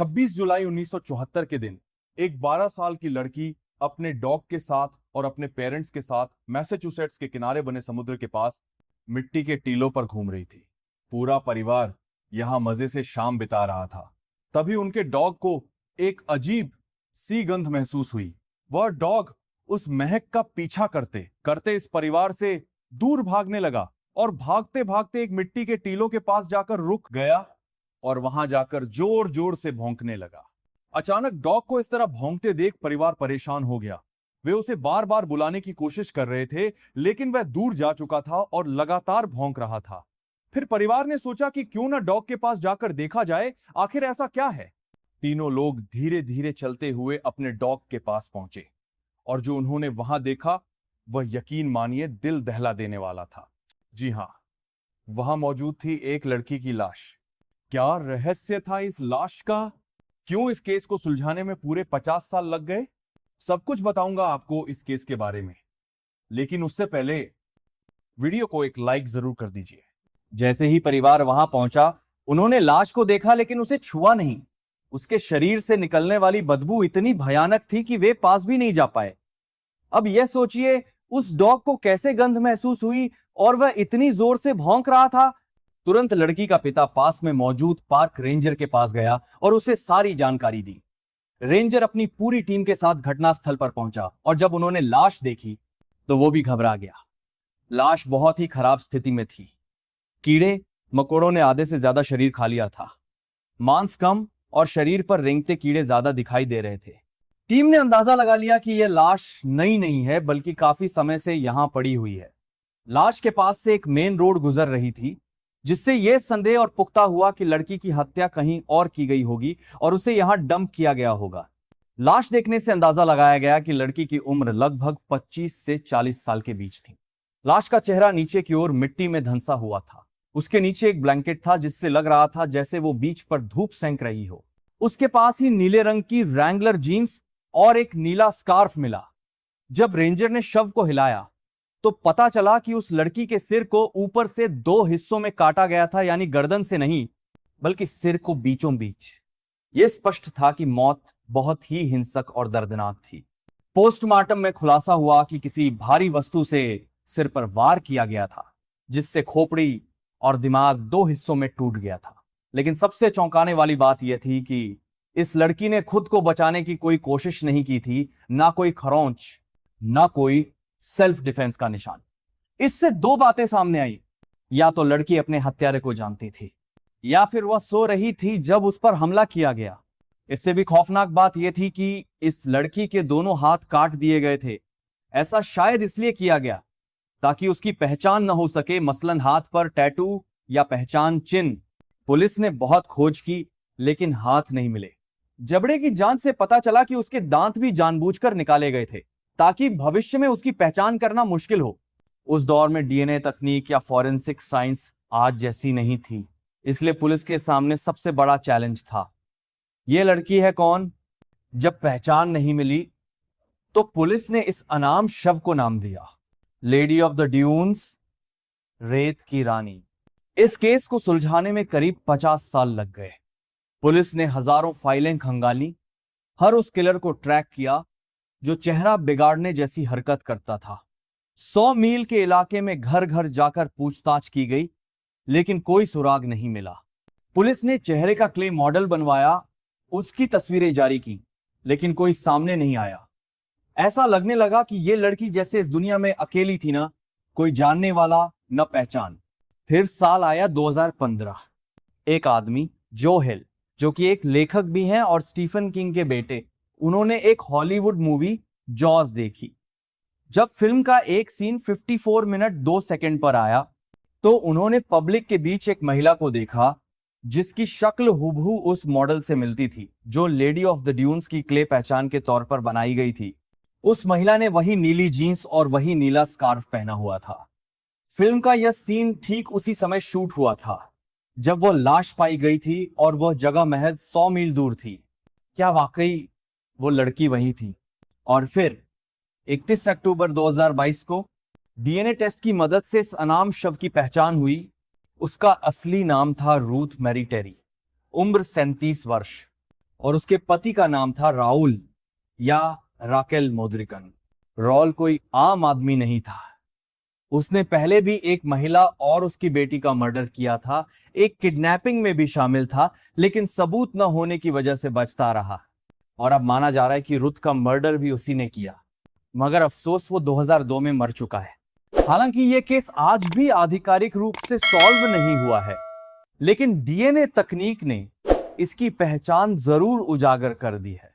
26 जुलाई 1974 के दिन एक 12 साल की लड़की अपने डॉग के साथ और अपने पेरेंट्स के साथ मैसाचुसेट्स के किनारे बने समुद्र के पास मिट्टी के टीलों पर घूम रही थी। पूरा परिवार यहां मजे से शाम बिता रहा था। तभी उनके डॉग को एक अजीब सी गंध महसूस हुई। वह डॉग उस महक का पीछा करते करते इस परिवार से दूर भागने लगा और भागते भागते एक मिट्टी के टीलों के पास जाकर रुक गया और वहां जाकर जोर जोर से भौंकने लगा। अचानक डॉग को इस तरह भौंकते देख परिवार परेशान हो गया। वे उसे बार बार बुलाने की कोशिश कर रहे थे, लेकिन वह दूर जा चुका था और लगातार भौंक रहा था। फिर परिवार ने सोचा कि क्यों ना डॉग के पास जाकर देखा जाए, आखिर ऐसा क्या है। तीनों लोग धीरे धीरे चलते हुए अपने डॉग के पास पहुंचे और जो उन्होंने वहां देखा वह यकीन मानिए दिल दहला देने वाला था। जी हां, वहां मौजूद थी एक लड़की की लाश। क्या रहस्य था इस लाश का? क्यों इस केस को सुलझाने में पूरे 50 साल लग गए? सब कुछ बताऊंगा आपको इस केस के बारे में, लेकिन उससे पहले वीडियो को एक लाइक जरूर कर दीजिए। जैसे ही परिवार वहां पहुंचा, उन्होंने लाश को देखा लेकिन उसे छुआ नहीं। उसके शरीर से निकलने वाली बदबू इतनी भयानक थी कि वे पास भी नहीं जा पाए। अब यह सोचिए, उस डॉग को कैसे गंध महसूस हुई और वह इतनी जोर से भौंक रहा था। तुरंत लड़की का पिता पास में मौजूद पार्क रेंजर के पास गया और उसे सारी जानकारी दी। रेंजर अपनी पूरी टीम के साथ घटनास्थल पर पहुंचा और जब उन्होंने लाश देखी तो वो भी घबरा गया। लाश बहुत ही खराब स्थिति में थी। कीड़े मकोड़ों ने आधे से ज्यादा शरीर खा लिया था। मांस कम और शरीर पर रेंगते कीड़े ज्यादा दिखाई दे रहे थे। टीम ने अंदाजा लगा लिया कि यह लाश नई नहीं है, बल्कि काफी समय से यहां पड़ी हुई है। लाश के पास से एक मेन रोड गुजर रही थी, जिससे यह संदेह और पुख्ता हुआ कि लड़की की हत्या कहीं और की गई होगी और उसे यहां डंप किया गया होगा। लाश देखने से अंदाजा लगाया गया कि लड़की की उम्र लगभग 25 से 40 साल के बीच थी। लाश का चेहरा नीचे की ओर मिट्टी में धंसा हुआ था। उसके नीचे एक ब्लैंकेट था, जिससे लग रहा था जैसे वो बीच पर धूप सेंक रही हो। उसके पास ही नीले रंग की रैंगलर जीन्स और एक नीला स्कार्फ मिला। जब रेंजर ने शव को हिलाया तो पता चला कि उस लड़की के सिर को ऊपर से 2 हिस्सों में काटा गया था, यानी गर्दन से नहीं बल्कि सिर को बीचों बीच। यह स्पष्ट था कि मौत बहुत ही हिंसक और दर्दनाक थी। पोस्टमार्टम में खुलासा हुआ कि किसी भारी वस्तु से सिर पर वार किया गया था, जिससे खोपड़ी और दिमाग 2 हिस्सों में टूट गया था। लेकिन सबसे चौंकाने वाली बात यह थी कि इस लड़की ने खुद को बचाने की कोई कोशिश नहीं की थी, ना कोई खरोंच, ना कोई सेल्फ डिफेंस का निशान। इससे 2 बातें सामने आई। या तो लड़की अपने हत्यारे को जानती थी, या फिर वह सो रही थी जब उस पर हमला किया गया। इससे भी खौफनाक बात यह थी कि इस लड़की के दोनों हाथ काट दिए गए थे। ऐसा शायद इसलिए किया गया ताकि उसकी पहचान न हो सके, मसलन हाथ पर टैटू या पहचान चिन्ह। पुलिस ने बहुत खोज की लेकिन हाथ नहीं मिले। जबड़े की जांच से पता चला कि उसके दांत भी जानबूझकर निकाले गए थे ताकि भविष्य में उसकी पहचान करना मुश्किल हो। उस दौर में डीएनए तकनीक या फॉरेंसिक साइंस आज जैसी नहीं थी, इसलिए पुलिस के सामने सबसे बड़ा चैलेंज था, यह लड़की है कौन। जब पहचान नहीं मिली तो पुलिस ने इस अनाम शव को नाम दिया लेडी ऑफ द ड्यून्स, रेत की रानी। इस केस को सुलझाने में करीब 50 साल लग गए। पुलिस ने हजारों फाइलें खंगाली, हर उस किलर को ट्रैक किया जो चेहरा बिगाड़ने जैसी हरकत करता था। 100 मील के इलाके में घर घर जाकर पूछताछ की गई, लेकिन कोई सुराग नहीं मिला। पुलिस ने चेहरे का क्ले मॉडल बनवाया, उसकी तस्वीरें जारी की, लेकिन कोई सामने नहीं आया। ऐसा लगने लगा कि यह लड़की जैसे इस दुनिया में अकेली थी, ना कोई जानने वाला न पहचान। फिर साल आया 2015। एक आदमी जो हिल, जो कि एक लेखक भी हैं और स्टीफन किंग के बेटे, उन्होंने एक हॉलीवुड मूवी जॉज देखी। जब फिल्म का एक सीन 54 मिनट 2 सेकंड पर आया तो उन्होंने पब्लिक के बीच एक महिला को देखा जिसकी शक्ल हुबहू उस मॉडल से मिलती थी जो लेडी ऑफ द ड्यून्स की क्ले पहचान के तौर पर बनाई गई थी। उस महिला ने वही नीली जीन्स और वही नीला स्कार्फ पहना हुआ था। फिल्म का यह सीन ठीक उसी समय शूट हुआ था जब वह लाश पाई गई थी और वह जगह महज 100 मील दूर थी। क्या वाकई वो लड़की वही थी? और फिर 31 अक्टूबर 2022 को डीएनए टेस्ट की मदद से इस अनाम शव की पहचान हुई। उसका असली नाम था रूथ मैरी टेरी, उम्र 37 वर्ष, और उसके पति का नाम था राउल या राकेल मोद्रिकन। राउल कोई आम आदमी नहीं था। उसने पहले भी एक महिला और उसकी बेटी का मर्डर किया था, एक किडनैपिंग में भी शामिल था, लेकिन सबूत न होने की वजह से बचता रहा। और अब माना जा रहा है कि रुथ का मर्डर भी उसी ने किया, मगर अफसोस वो 2002 में मर चुका है। हालांकि यह केस आज भी आधिकारिक रूप से सॉल्व नहीं हुआ है, लेकिन डीएनए तकनीक ने इसकी पहचान जरूर उजागर कर दी है।